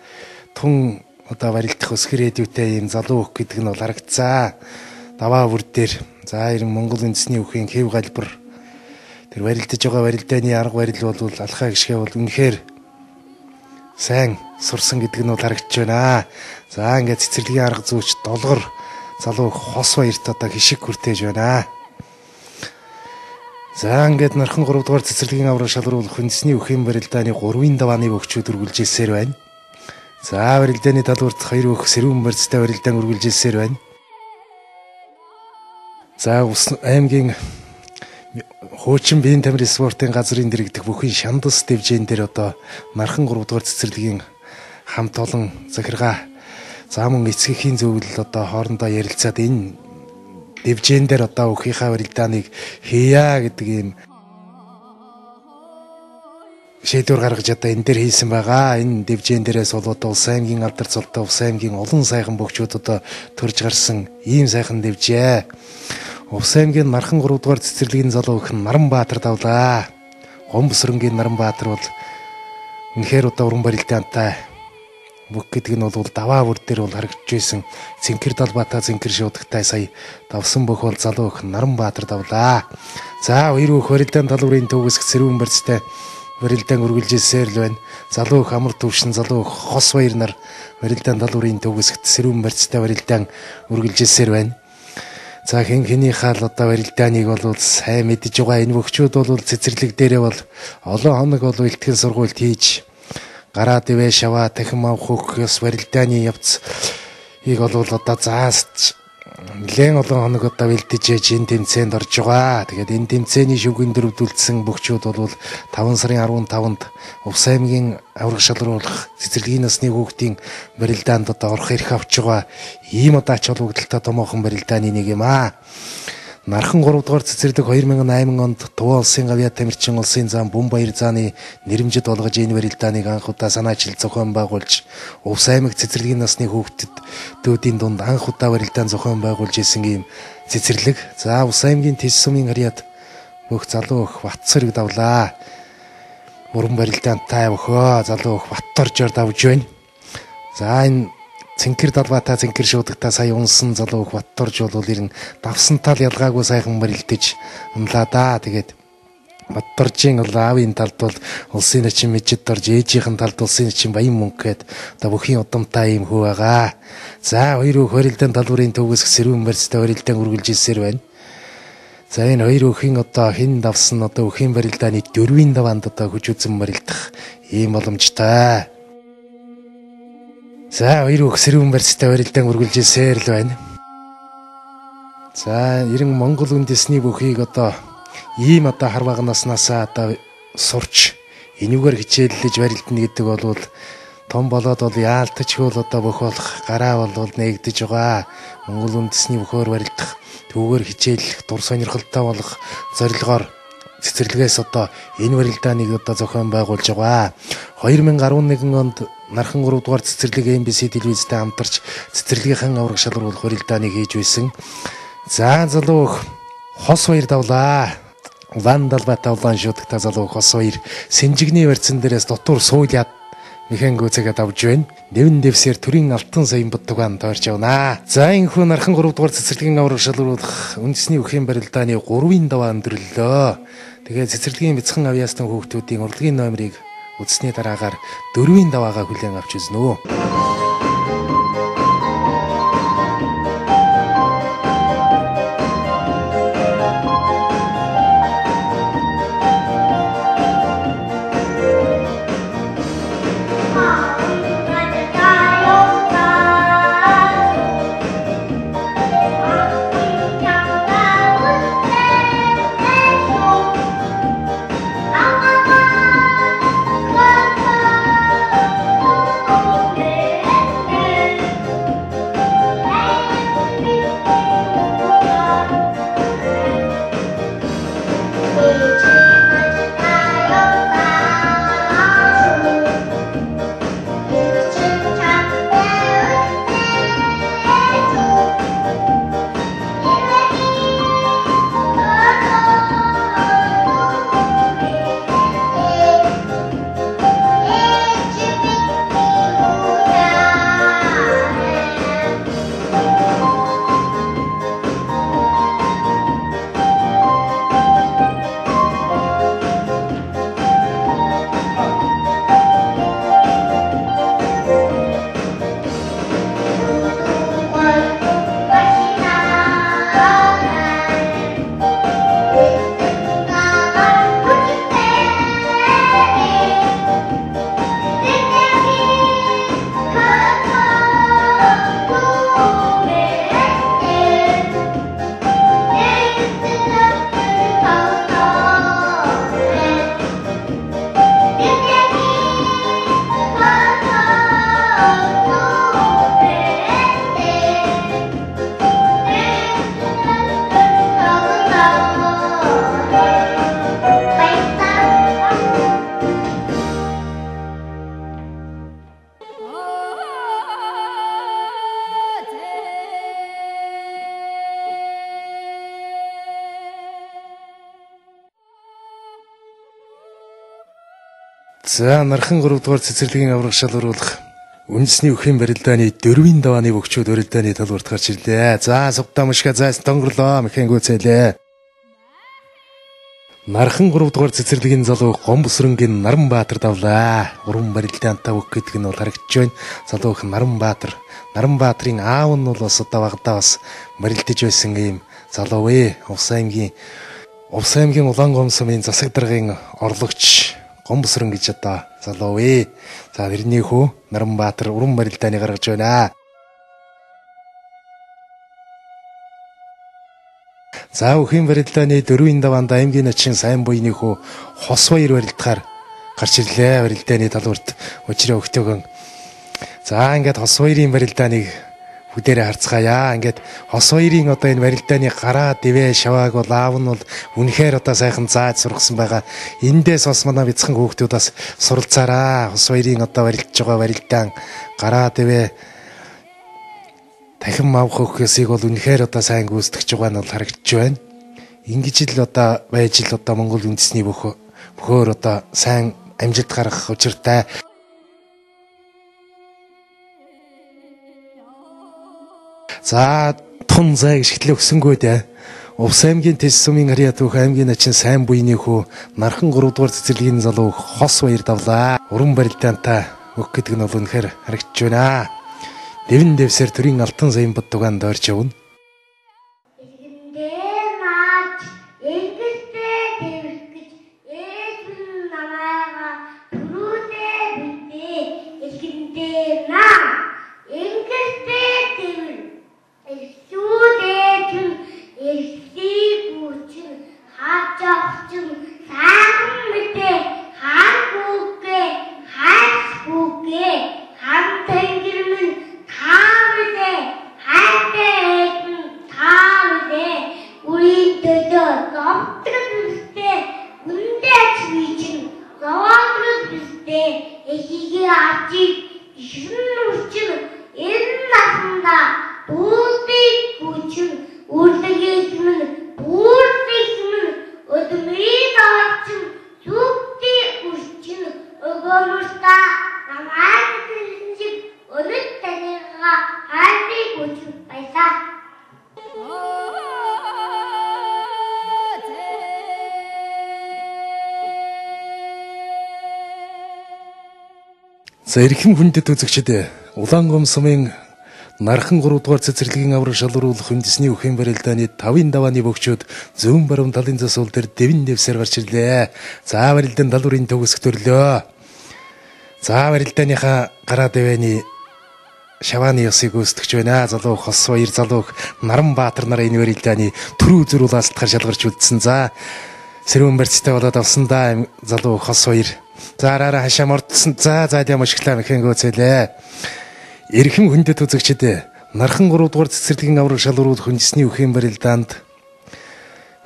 тун одоо барилдах өсгөр эдвэтэй юм залуу өх гэдэг нь бол харагдцаа. Даваа бүр дээр за ирэн Монгол үндэсний үхийн хэв галбар тэр барилдаж байгаа барилдааны арга барил бол алхаа гიშгэ бол үнэхээр сайн сурсан гэдэг нь бол харагдж байна. За ингээд цэцэрлэгийн арга зүйч долгор залуу хос баярт одоо хишиг хүртээж байна. За ингээд нархан 3 дугаар цэцэрлэгийн авраг шалруулах үндэсний үхийн барилдааны 3-ын давааны өгчүүд үргэлжилсээр байна. За барилдааны талбарт 2 өх сэрүүн барьцтай барилдаан үргэлжилсээр байна. За аймгийн хуучин биеийн тамирын спортын газрын дэргэдэх бүхэн шандас дэвжээн дээр одоо нархан 3 дугаар цэцэрлэгийн хамт олон захиргаа за мөн эцгийн зөвлөл одоо хоорондоо ярилцаад энэ дэвжээн дээр одоо өхийнхаа барилдааныг хийя гэдэг ийм шийдвэр гаргаж одоо энэ дээр хийсэн байгаа. Энэ дэвжээн дээрээс бол одоо улс аймгийн алдар цолтой улс аймгийн олон сайхан богчууд одоо төрж гарсан ийм сайхан дэвжээ. Улс аймгийн нархан 3 дугаар цэцэрлэгийн залуу өх Наранбаатар давлаа. Гомбосрынгийн Наранбаатар бол үнэхээр одоо уран барилдаантай бүх гэдэг нь бол даваа бүр дээр бол харагдж байсан. Цэнхэр Далбаатаа цэнхэр шуудагтай сая давсан бүх бол залуу өх Наранбаатар давлаа. За 2 өх барилдаан талбарын төвөсг сэрүүн барьцтай барилдаан үргэлжилсээр л байна. Залуу өх амар төвшин залуу өх хос баяр нар барилдаан талбарын төвөсгт сэрүүн барьцтай барилдаан үргэлжилсээр байна. За хэний хаал одоо барилдааныг бол сайн мэдж байгаа. Энэ бөхчүүд бол цэцэрлэг дээрээ бол олон хоног бол илтгэл сургуульд хийж гараа дэвэ шаваа дахин авах ёс барилдааны явц ийг бол одоо заасч нэлээд олон хоног одоо бэлдэж энэ тэмцээнд орж байгаа. Тэгээд энэ тэмцээний шүгэн дөрвдүүлсэн бөхчүүд бол 5 сарын 15-нд Увс аймгийн авраг шалруулах цэцэрлэгийн насны хүүхдийн барилдаанд одоо орох эрх авч байгаа. Ийм одоо ач холбогдолтой томоохон барилдааны нэг юм аа. Нархан 3 дугаар цэцэрлэг 2008 онд Туваа улсын гавьяа тамирчин улсын зам Бөмбаяр зааны нэрэмжид болгож энэ барилдааныг анх удаа санаачил зохион байгуулж Увс аймаг цэцэрлэгийн насны хүүхдүүдийн дунд анх удаа барилдаан зохион байгуулж исэн ийм цэцэрлэг. За Увс аймгийн Тэс сумын харьяад бүх залуу өх Батцэрэг давлаа. Уран барилдаантай өхөө залуу өх Батторжоор давж байна. За энэ Цэнхэр Далбаатаа цэнхэр шуудагтаа сая унсан залуу өх Батторж бол ирэн давсан тал ялгаагүй сайхан барилдаж унлаа да. Тэгээд Батторжийн аавын талд бол улсын начин мэжид орж ээжийнхэн талд улсын начин баян мөнгө гээд одоо бүхийн удамтай юм хөө байгаа. За 2 өх барилдаан талбарын төвөөсг сэрүүн барьцтай барилдаан үргэлжилсээр байна. За энэ 2 өхийн одоо хэн давсан одоо өхийн барилдааны 4-ийн даваанд одоо хүч үзэн барилдах ийм боломжтой. За 2 өх сэрүүн барьцтай барилдаан үргэлжилсээр л байна. За 90 Монгол үндэсний бүхийг одоо ийм одоо харваг наснасаа одоо сурч энүүгээр хичээллэж барилдана гэдэг бол том болоод бол яалтч хөл одоо бүх болох гараа бол нээгдэж байгаа. Монгол үндэсний бүхөөр барилдах түүгээр хичээллэх дур сонирхолтой болох зорилгоор цэцэрлэгээс одоо энэ барилдааныг одоо зохион байгуулж байгаа. 2011 онд нархан 3 дугаар цэцэрлэг MBC телевизтэй хамтарч цэцэрлэгийнхэн авраг шалруулах барилдааныг хийж байсан. За залуу хос баяр давлаа. Улаан Далбаатаа улаан шуудагтаа залуу хос баяр Сэнжигний барьцан дээрээс дотор суулаад механг үзэгээд авж байна. Дэвэн дэвсээр төрийн алтан саяын боддогоон тойрч явнаа. За энэхүү нархан 3 дугаар цэцэрлэгийн авраг шалруулах үндэсний үхийн барилдааны 3-ын даваа өндөрлөө. Тэгээд цэцэрлэгийн бяцхан авьяастай хүүхдүүдийн урлагийн номерыг үзсний дараагаар 4-ийн даваагаа хүлээн авч үзнэ. За нархан 3 дугаар цэцэрлэгийн авраг шалгаруулах үндэсний үхэн барилдааны 4-ийн давааны бөхчүүд барилдааны талбарт гарч ирлээ. За сувтаа мушка зайс тонгорлоо мэхэнгүү цэлээ. Нархан 3 дугаар цэцэрлэгийн залуу Гомбосрынгийн Наранбаатар давлаа. Уран барилдаантай үг гэдэг нь бол харагдж байна. Залуух Наранбаатар. Наранбаатарын аав нь бол бас одоо багадаа бас барилдаж байсан юм залуу ээ. Увс аймгийн Улаангом сумын засаг даргын орлогч Гомбосрын гэж одоо залуу ээ. За тэрний хүү Наранбаатар уран барилдааны гаргаж байна. За үхэн барилдааны 4-ийн даваанд аймгийн начин сайн буйны хүү Хосбаяр барилдахаар гарч ирлээ. Барилдааны талбарт учраа өгтөөгөн. За ингээд Хосбаярын барилдааныг бүгдээрээ харцгаая. Ингээд Хосбаярын одоо энэ барилдааны гараа дэвэ шавааг бол аав нь бол үнэхээр одоо сайхан зааж сургасан байгаа. Эндээс бас манай бяцхан хүүхдүүд бас суралцаараа. Хосбаярын одоо барилдж байгаа барилдаан гараа дэвэ дахин авах өгөхөөсийг бол үнэхээр одоо сайн гүйцэтгэж байгаа нь бол харагдж байна. Ингэж л одоо байж л одоо Монгол үндэсний бөхөөр одоо сайн амжилт гаргах учиртай. За тун зай гიშгэлээ өгсөнгөө дээ. Увс аймгийн Тэс сумын Харьяа түүх аймгийн начин сайн буйны хүү нархан 3 дугаар цэцэрлэгийн залуу Хосбаяр давлаа. Уран барилдаантай үг гэдэг нь бол үнэхээр харагдж байна. Дэвэн дэвсэр төрийн алтан саяын бод дугаан дойрч явна. За эрхэм хүндэт үзэгчид Улаангом сумын нархан 3 дугаар цэцэрлэгийн авраг шалгаруулах үндэсний үхэн барилдааны 5-ийн давааны бөхчүүд зүүн баруун талын засвал дээр дэвэн дэвсээр гарч ирлээ. За барилдааны далуурын төгсгт төрлөө. За барилдааныхаа гараа дэвэний шавааны ёсыг гүйцэтгэж байна. Залуу Хосбаяр залуух Наранбаатар нараа энэ барилдааны төрөө зөрүүл алтахаар шалгарч үлдсэн. За сэрүүн барьцтай болоод авсандаа залуу Хосбаяр. За араа хашаа мордсон. За яа мушглаа мэхэнгөө цэлээ. Эрхэм хүндэт үзэгчид нархан 3 дугаар цэцэрлэгийн авраг шалгаруулах үндэсний үхэн барилдаанд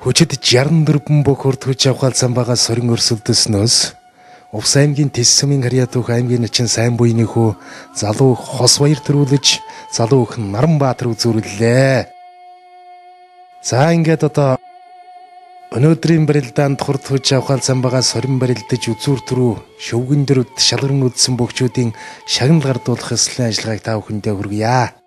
хүчит 64 бүх урд хүч авахалсан байгаа сорин өрсөлдснөөс Увс аймгийн Тэс сумын Харьяа түүх аймгийн начин сайн буйны хүү залуу Хосбаяр төрүүлж залуух Наранбаатар үзүүрлээ. За ингээд одоо өнөөдрийн барилдаанд хурд хүч авахалсан байгаа сорин барилдаж үзүүр төрөө шөвгөн дөрөвд шалгарн үдсэн бөхчүүдийн шагнал гардуулах эслийн ажиллагааг та бүхэндээ хүргье.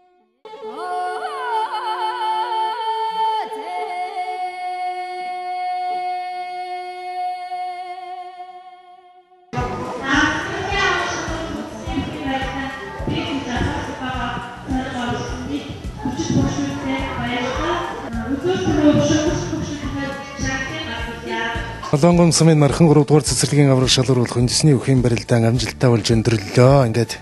Улаангом сумын нархан 3 дугаар цэцэрлэгийн авраг шалгаруулах үндэсний үхэн барилдаан амжилттай болж өндөрлөө. Ингээд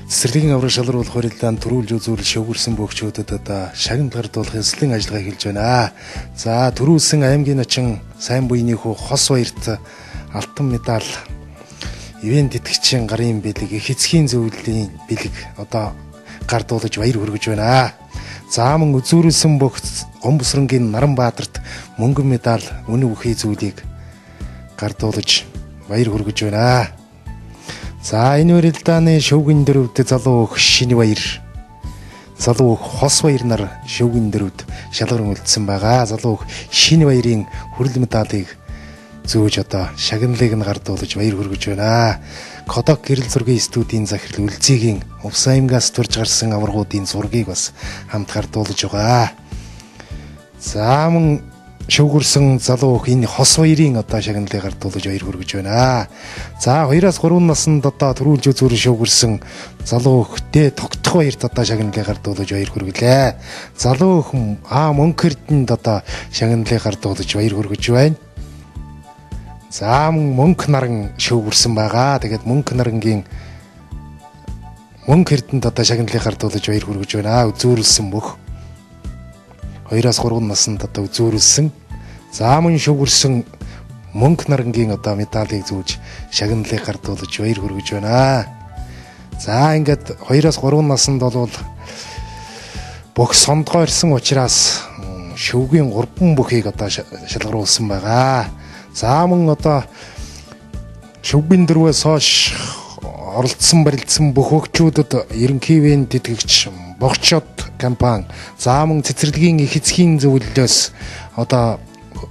цэцэрлэгийн авраг шалгаруулах барилдаанд төрүүлж үзүүрэл шөвгөрсөн бөхчүүдэд одоо шагнал гардуулах эслийн ажиллагаа хийж байна. За төрүүлсэн аймгийн начин сайн буйны хүү Хосбаярт алтан медаль, ивент итгэгчийн гарын бэлэг, их эцгийн зөвлөлийн бэлэг одоо гардуулж баяр хүргэж байна. За мөн үзүүрэлсэн бүх Гомбосрынгийн Наранбаатарт мөнгөн медаль, үнэ бүхий зүйлийг гардуулж баяр хүргэж байна. За энэ барилдааны шөвгөн дөрөвд залуу Шинэбаяр, залуу Хосбаяр нар шөвгөн дөрөвд шалгарн үлдсэн байгаа. Залуу Шинэбаярын хүрэл медалийг зөөж одоо шагналыг нь гардуулж баяр хүргэж байна. Кодок гэрэл зургийн студийн захирал Үлзигийн Увс аймгаас турж гарсан аваргуудын зургийг бас хамт гардуулж байгаа. За мөн шүүгэрсэн залуу өх энэ хос баярын одоо шагналыг гардуулж баяр хүргэж байна. За 2-3 наснд одоо төрүүлж үзүүр шүүгэрсэн залуу өхтэй тогтох баярт одоо шагналыг гардуулж баяр хүргэлээ. Залуу өх мөнх эрдэнд одоо шагналыг гардуулж баяр хүргэж байна. За мөнх наран шүүгэрсэн байгаа. Тэгээд мөнх нарангийн мөнх эрдэнд одоо шагналыг гардуулж баяр хүргэж байна. Үзүүрлсэн мөх 2-3 наснд одоо үзүүрлсэн. За мөн шүүгэрсэн мөнх нарангийн одоо медалийг зүүж шагналыг гардуулж баяр хүргэж байна. За ингээд 2-3 наснд бол бүх сондгоо ирсэн учраас шүүгийн 3 бүхийг одоо шалгаруулсан байгаа. За мөн одоо шүүгийн дөрвөөс хойш оролцсон барилдсан бүх хөгжүүдэд ерөнхийвэн тэтгэгч богчод компани за мөн цэцэрлэгийн их эцгийн зөвлөлөөс одоо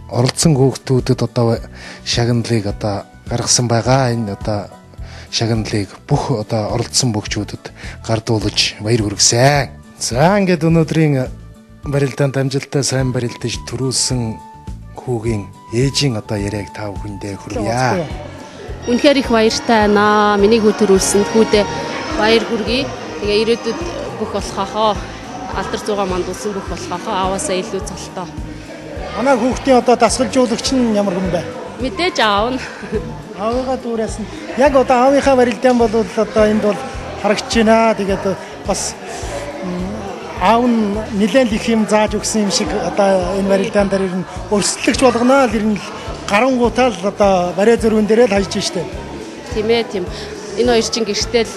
оролцсон хүүхдүүдэд одоо шагналыг одоо гаргасан байгаа. Энэ одоо шагналыг бүх одоо оролцсон богчүүдэд гардуулж баяр хүргэсэн. За ингээд өнөөдрийн барилдаанд амжилттай сайн барилдаж төрүүлсэн хүүгийн ээжийн одоо яриаг та бүхэндээ хүргье. Үнэхээр их баяртай байна. Миний хүү төрүүлсэнд хүүдээ баяр хүргэе. Тэгээ ирээдүйд бүх болохоо алдар зугаа мандуулсан бүх болохоо ааваасаа илүү цолтой. Манай хүүхдийн одоо дасгалжуулагч нь ямар хүн бэ? Мэдээж аав нь. Аавыгаа дүүрээс нь яг одоо аавынхаа барилдаан бол одоо энд бол харагч байна. Тэгээд бас аав нь нэлээд их юм зааж өгсөн юм шиг одоо энэ барилдаан дээр ер нь өрсөлдөгч болгоно л ер нь гарангуутаа л одоо барай зөрүүн дээрээ л хайж штэ. Тийм ээ тийм. Энэ хоёр чинь гэртэл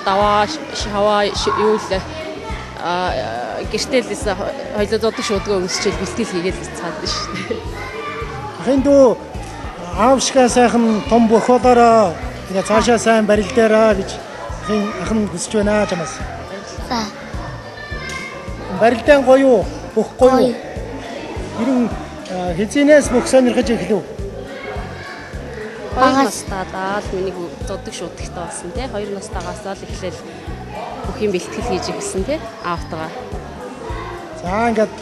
даваа шаваа юу л гэртэлээс хоёлоо зодог шуудгаа өмсчээл бэлтгэл хийгээд цаад штэ. Ахын дүү аав шигээ сайхан том бохолороо тэгээ цаашаа сайн барилдаараа гэж ахын хүсэж байна чамаас. За. Барилдаан гоё уу? Бүх гоё уу? Ирэн хизэнээс бүх сонирхож эхлэв. Хоёр настайдаа л миний зодог шуудагтай болсон тий. 2 настайгаас л эхлээл бүх юм бэлтгэл хийж ирсэн тий. Аавтайгаа. За ингээд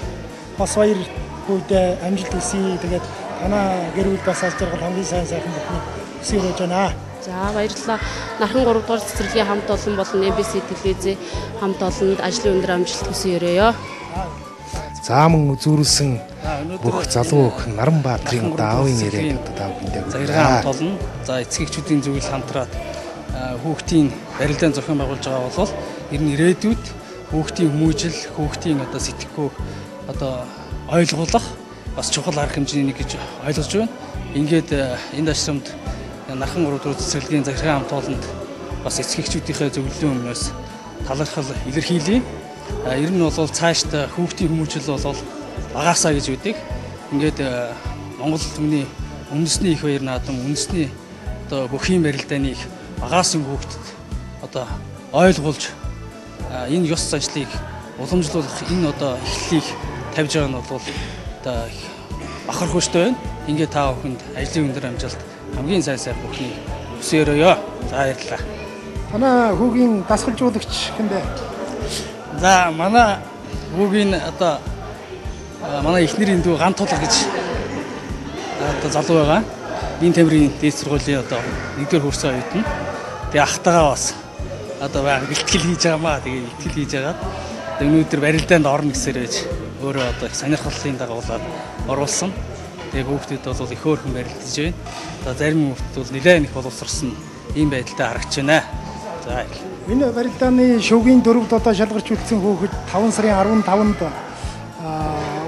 бас баяр хүүдээ амжилт хүсье. Тэгээд танаа гэр бүл бас аз жаргал хамгийн сайн сайхан бүхний хүсье өрөөж байна. За баярлалаа. Нархан 3 дугаар цэцэрлэгийн хамт олон болон MBC телевизийн хамт олонд ажлын өндөр амжилт хүсье өрөөё. За мөн үзүүрлсэн бүх залуу өх Наранбаатарын аавын яриаг одоо та бүхэндээ загиргаан хамт олон за эцгийгчүүдийн зөвлөл хамтраад хүүхдийн барилдаан зохион байгуулж байгаа бол ер нь ирээдүйд хүүхдийн хүмүүжил, хүүхдийн одоо сэтгэхүй одоо ойлгуулах бас чухал арга хэмжээний нэг гэж ойлгож байна. Ингээд энэ ашрамд Нархан 3 дугаар цэцэрлэгийн загиргаан хамт олонд бас эцгийгчүүдийнхээ зөвлөлийн өмнөөс талархал илэрхийлье. Ер нь бол цаашдаа хүүхдийн хүмүүжил бол багасаа гэж үүдэг. Ингээд Монгол түмний үндэсний их баяр наадам, үндэсний одоо бүхий барилдааны их багаасан хүүхдэд одоо ойлгуулж энэ ёс заншлыг уламжлуулах энэ одоо эхлэлийг тавьж байгаа нь бол одоо бахархууштай байна. Ингээд та бүхэнд ажлын өндөр амжилт хамгийн сайн бүхний хүсье өрөөё. За баярлалаа. Танаа хүүгийн дасгалжуулагч хэмбэ? За манай хүүгийн одоо манай эхнэрийн дүү Ган Тулга гэж одоо залуу байгаа. Дийн тамирын дээд сургуулийн одоо 1-р курсын оюутан. Тэгээ ахтайгаа бас одоо бэлтгэл хийж байгаамаа. Тэгээ ихтгэл хийж байгаа. Өнөөдөр барилдаанд орно гэсээр байж өөрөө одоо их сонирхлын дагуулад оруулсан. Тэгээ хүүхдүүд бол их хөөрхөн барилдаж байна. Одоо зарим хүүхдүүд бол нэлээд их боловсрсон ийм байдалтай харагч байна. За энэ барилдааны шүүгийн дөрөвд одоо шалгарч үлдсэн хүүхэд 5 сарын 15-нд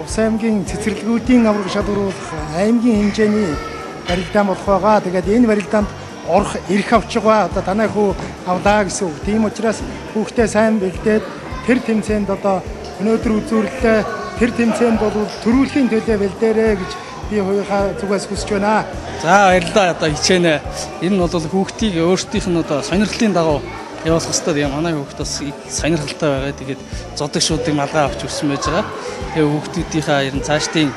Увс аймгийн цэцэрлэгүүдийн авраг шалгаруулах аймгийн хэмжээний барилдаан болох байгаа. Тэгээд энэ барилдаанд орох эрх авч байгаа. Одоо танай хүү авлаа гэсэн үг. Тийм учраас хүүхдээ сайн бэлдээд тэр тэмцээнд одоо өнөөдөр үзүүрлээ. Тэр тэмцээнд бол төрүүлэхийн төлөө бэлдээрэй гэж би хоёроо зүгээс хүсэж байна. За баярлалаа. Одоо хичээнэ. Энэ нь бол хүүхдийг өөрсдийнх нь одоо сонирхлын дагуу явуулах хэрэгтэй. Тэгээ манай хүүхд бас сонирхолтой байгаа. Тэгээд зодог шуудыг малгай авч өссөн байж байгаа. Тэгээ хүүхдүүдийнхээ ер нь цаашдын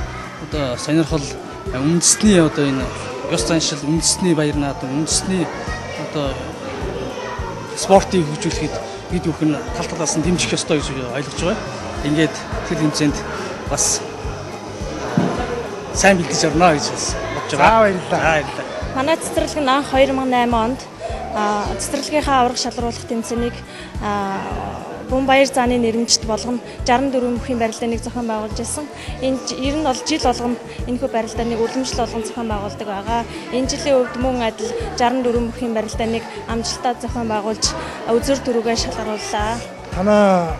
одоо сонирхол үндэсний одоо энэ ёс заншил, үндэсний баяр наадам, үндэсний одоо спортыг хөгжүүлэхэд бид бүхэн тал талаас нь дэмжих ёстой гэж ойлгож байгаа. Ингээд тэр хэмжээнд бас сайн бэлдэж орно гэж бодож байгаа. Баярлалаа. Манай цэцэрлэг нь анх 2008 онд цэцэрлэгийнхаа аврах шалгаруулах тэмцээнийг Бөм баяр зааны нэрмжит болгон 64 бүхий барилдааныг зохион байгуулж байсан. Ер нь бол жил болгон энэхүү барилдааныг үлэмжил болгон зохион байгуулдаг байгаа. Энэ жилийн үед мөн адил 64 бүхий барилдааныг амжилттай зохион байгуулж үзүр төрөөгөө шалгарууллаа. Танаа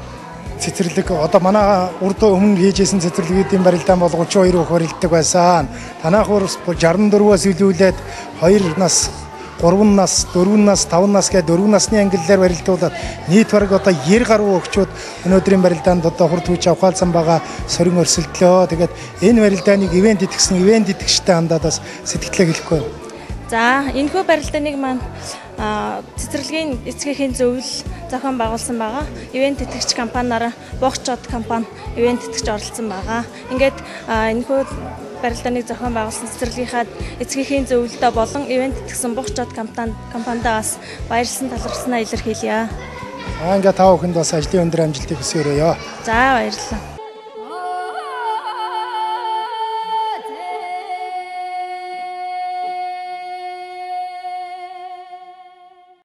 цэцэрлэг одоо манай урд өмнө хийжсэн цэцэрлэгүүдийн барилдаан бол 32 бүх барилддаг байсан. Танах урс 64-аас илүүлээд 2 нас 3 нас, 4 нас, 5 нас гэдэг 4 насны ангиллаар барилдуулаад нийт бараг одоо 90 гаруй өгчүүд өнөөдрийн барилдаанд одоо хурд хүч авахалсан байгаа сорин өрсөлдлөө. Тэгээд энэ барилдааныг ивент итгэгчтэй хандаад бас сэтгэлээ хэлэхгүй. За, энэхүү барилдааныг маань цэцэрлэгийн эцгийн зөвлөл зохион байгуулсан байгаа. Ивент итгэгч компаниараа Богчод компани ивент итгэгч оролцсон байгаа. Ингээд энэхүү барилдааныг зохион байгуулсан цэцэрлэгийнхаа эцгийн зөвлөлтөд болон ивент итгэсэн Богчод компанидаа бас баярлсан талархснаа илэрхийлье. Ингээд та бүхэнд бас ажлын өндөр амжилтыг хүсье өрөөё. За, баярлалаа.